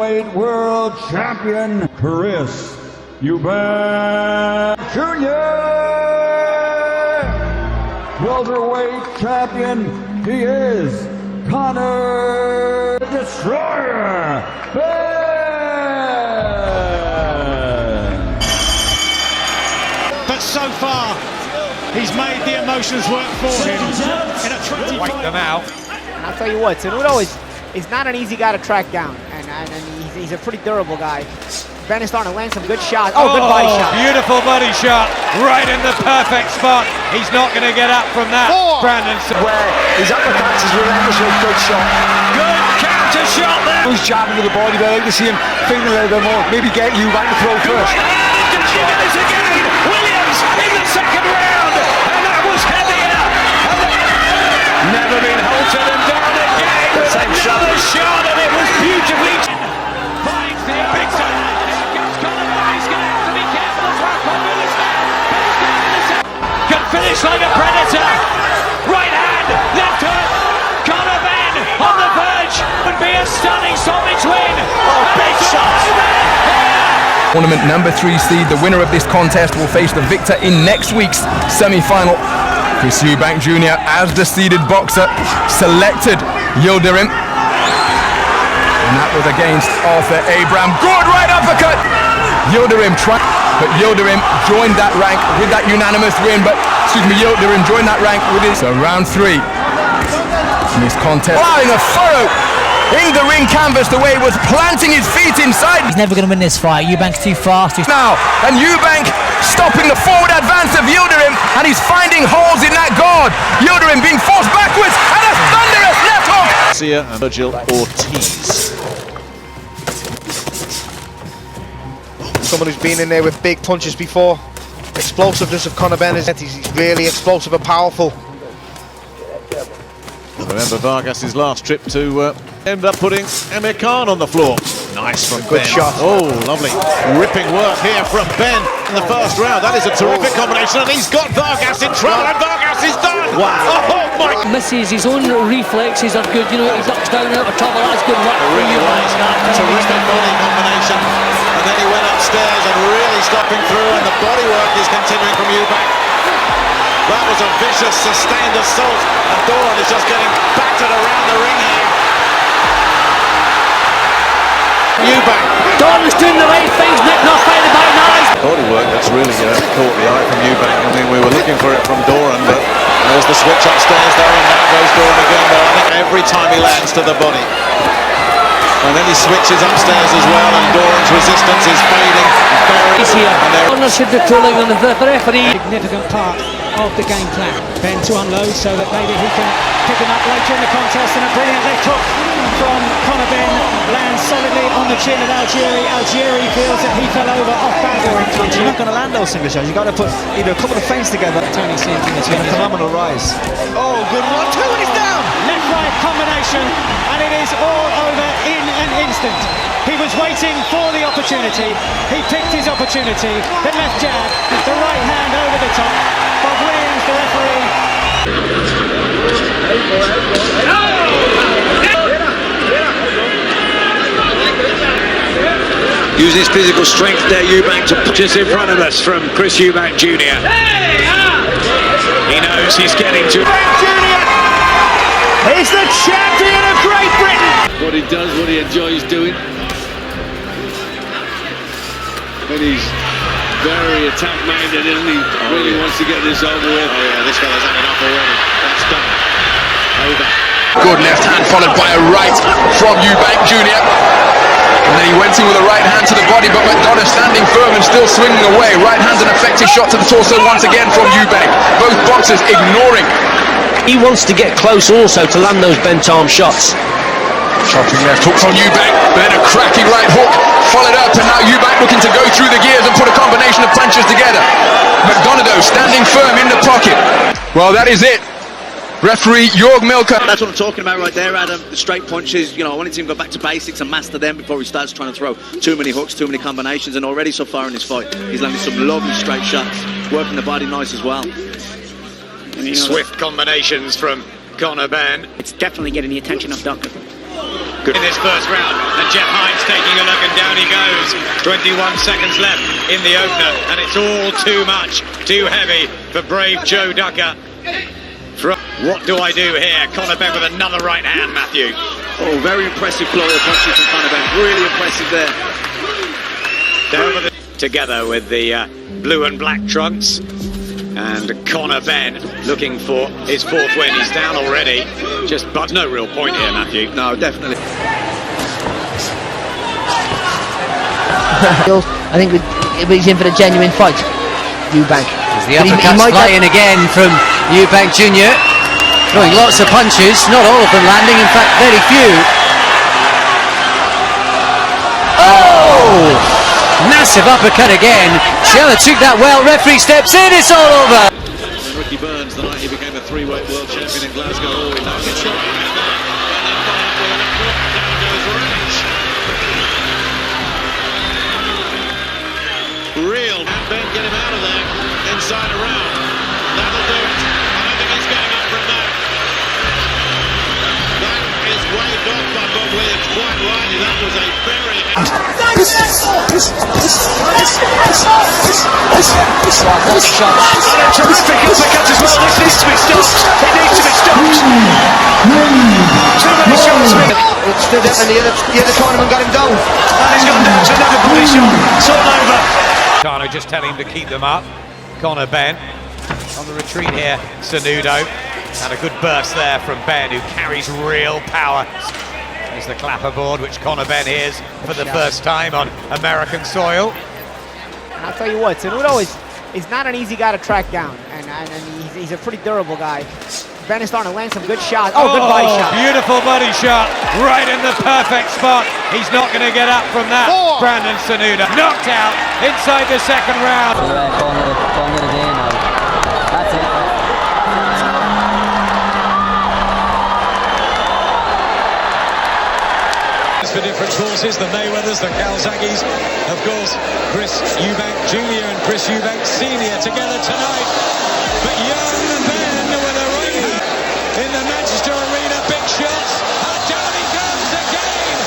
Welterweight World Champion Chris Eubank Jr. Welterweight Champion, he is CONOR Destroyer Benn. But so far, he's made the emotions work for him in a 25. Wait them out. And I'll tell you what, Cenudo is not an easy guy to track down, and he's a pretty durable guy. Benn is starting to land some good shots. Oh, good body shot. Beautiful body shot, right in the perfect spot. He's not going to get up from that, Brandon. Where his uppercuts is relentlessly good shot. Good counter shot there. He's jabbing to the body, but I like to see him thinking a little bit more. Maybe get Eubank to throw first. And she goes again. Williams in the second round, and that was heavier. Never been halted and down again. Another shot, and it was beautifully. Finds the big side. Can finish like a predator. Right hand, left hook. CONOR BENN on the verge. Would be a stunning stoppage win. Oh, big shot. Tournament number 3 seed. The winner of this contest will face the victor in next week's semi-final. Chris Eubank Jr. as the seeded boxer selected Yildirim. And that was against Arthur Abraham. Good right uppercut. Yildirim tried. But Yildirim joined that rank with that unanimous win. But, Yildirim joined that rank with his... So round 3 in this contest. Plowing a furrow in the ring canvas the way he was planting his feet inside. He's never going to win this fight. Eubank's too fast. Now, and Eubank stopping the forward advance of Yildirim, and he's finding holes in that guard. Yildirim being forced backwards, and a thunderous left hook. Garcia and Virgil Ortiz. Someone who's been in there with big punches before. Explosiveness of CONOR BENN is he's really explosive and powerful. Remember Vargas' last trip to end up putting Amir Khan on the floor. Nice from Good Benn. shot. Oh, lovely. Ripping work here from Benn in the first round. That is a terrific combination, and he's got Vargas in trouble, and Vargas is done. Wow. Oh my. Misses, his own reflexes are good. You know, he ducks down out of trouble. That's good work. Really nice. Terrific body combination. And then he went upstairs and really stopping through, and the body work is continuing from Eubank. That was a vicious, sustained assault, and Doran is just getting battered around the ring here. Eubank. Doran's doing the right things, Nick, not fighting by knives. Body work that's really caught the eye from Eubank. I mean, we were looking for it from Doran, but there's the switch upstairs there, and now goes Doran again. But I think every time he lands to the body. And then he switches upstairs as well, and Doran's resistance is fading. He's here. CONOR should be pulling on the referee. Significant part of the game plan. Benn to unload so that maybe he can pick him up later in the contest, and a brilliant left hook from CONOR BENN lands solidly on the chin of Algieri. Algieri feels that he fell over off balance. You're not going to land those single shots. You've got to put either a couple of feints together. Tony seems It's been a phenomenal rise. Oh, good one. 2 and he's down. left-right combination, and it is all over in an instant. He was waiting for the opportunity. He picked his opportunity. The left jab, the right hand over the top. Bob Williams, the referee. Using his physical strength there, Eubank, to put us in front of us from Chris Eubank Jr. He knows he's getting to... Eubank Jr. is the champion of Great Britain. What he does, what he enjoys doing. But he's very attack-minded, and he really wants to get this over with. Oh yeah, this fella's had enough already. That's done. Over. Good left hand followed by a right from Eubank Jr. And then he went in with a right hand to the body, but McDonough standing firm and still swinging away. Right hand's an effective shot to the torso once again from Eubank. Both boxers ignoring. He wants to get close also to land those bent arm shots. Chopping left hook from Eubank, then a cracking right hook, followed up, and now Eubank looking to go through the gears and put a combination of punches together. McDonough standing firm in the pocket. Well, that is it. Referee Jorg Milker. That's what I'm talking about right there, Adam. The straight punches, you know, I wanted him to go back to basics and master them before he starts trying to throw too many hooks, too many combinations, and already so far in this fight, he's landed some lovely straight shots, working the body nice as well. And swift combinations from CONOR BENN. It's definitely getting the attention of Doctor. Good in this first round, and Jeff Hines taking a look, and down he goes. 21 seconds left in the opener, and it's all too much, too heavy for brave Joe Ducker. What do I do here? Conor Benn with another right hand, Matthew. Oh, very impressive flurry of punches from Conor Benn. Really impressive there. Together with the blue and black trunks. And Conor Benn looking for his fourth win. He's down already. But no real point here, Matthew. No, definitely. I think he's in for a genuine fight, Eubank. The uppercut's flying again from Eubank Jr. Throwing lots of punches, not all of them landing, in fact very few. Oh! Massive uppercut again. Shella took that well, referee steps in, it's all over. Ricky Burns, the night he became a three-weight world champion in Glasgow. Oh, he knows it. Real, and Ben get him out of there, inside around. That'll do it. I don't think he's going up from that. That is waved off by Bob Williams quite rightly. That was a very... Terrific uppercut as well. This needs to be stopped. It needs to be stopped. Too many shots. It stood up and the other tournament got him down. And he's gone down to another body shot. It's all over. Conor just telling him to keep them up. Conor Benn on the retreat here. Cenudo. And a good burst there from Benn, who carries real power. There's the clapperboard, which Conor Benn hears for the first time on American soil. And I'll tell you what, Cenudo is not an easy guy to track down, and he's a pretty durable guy. Benn is starting to land some good shots. Oh, good body shot. Beautiful body shot, right in the perfect spot. He's not going to get up from that. Brandon Cenudo knocked out inside the second round. That's it. For different courses, the Mayweathers, the Calzaghes, of course, Chris Eubank Jr. and Chris Eubank Sr. together tonight. But young Ben with a right hand in the Manchester Arena, big shots, and down he goes again,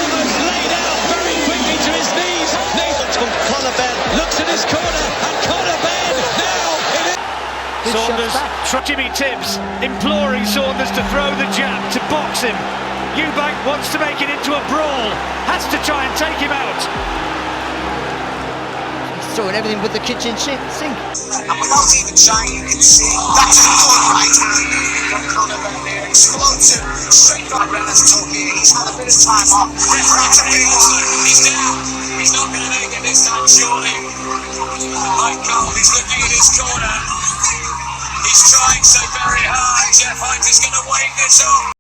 almost laid out very quickly to his knees. Nathan Conor Benn looks at his corner, and Conor Benn now in it. Saunders, Jimmy Tibbs imploring Saunders to throw the jab, to box him. Eubank wants to make it into a brawl, has to try and take him out. He's throwing everything with the kitchen sink. And without even trying, you can see that's a good right hand from Conor Benn there. Explosive, straight on Bennett's talking. He's had a bit of time off. Referee to he's down. He's not going to make it this time, surely. My God, he's looking at his corner. He's trying so very hard. Jeff Hines is going to wave this off.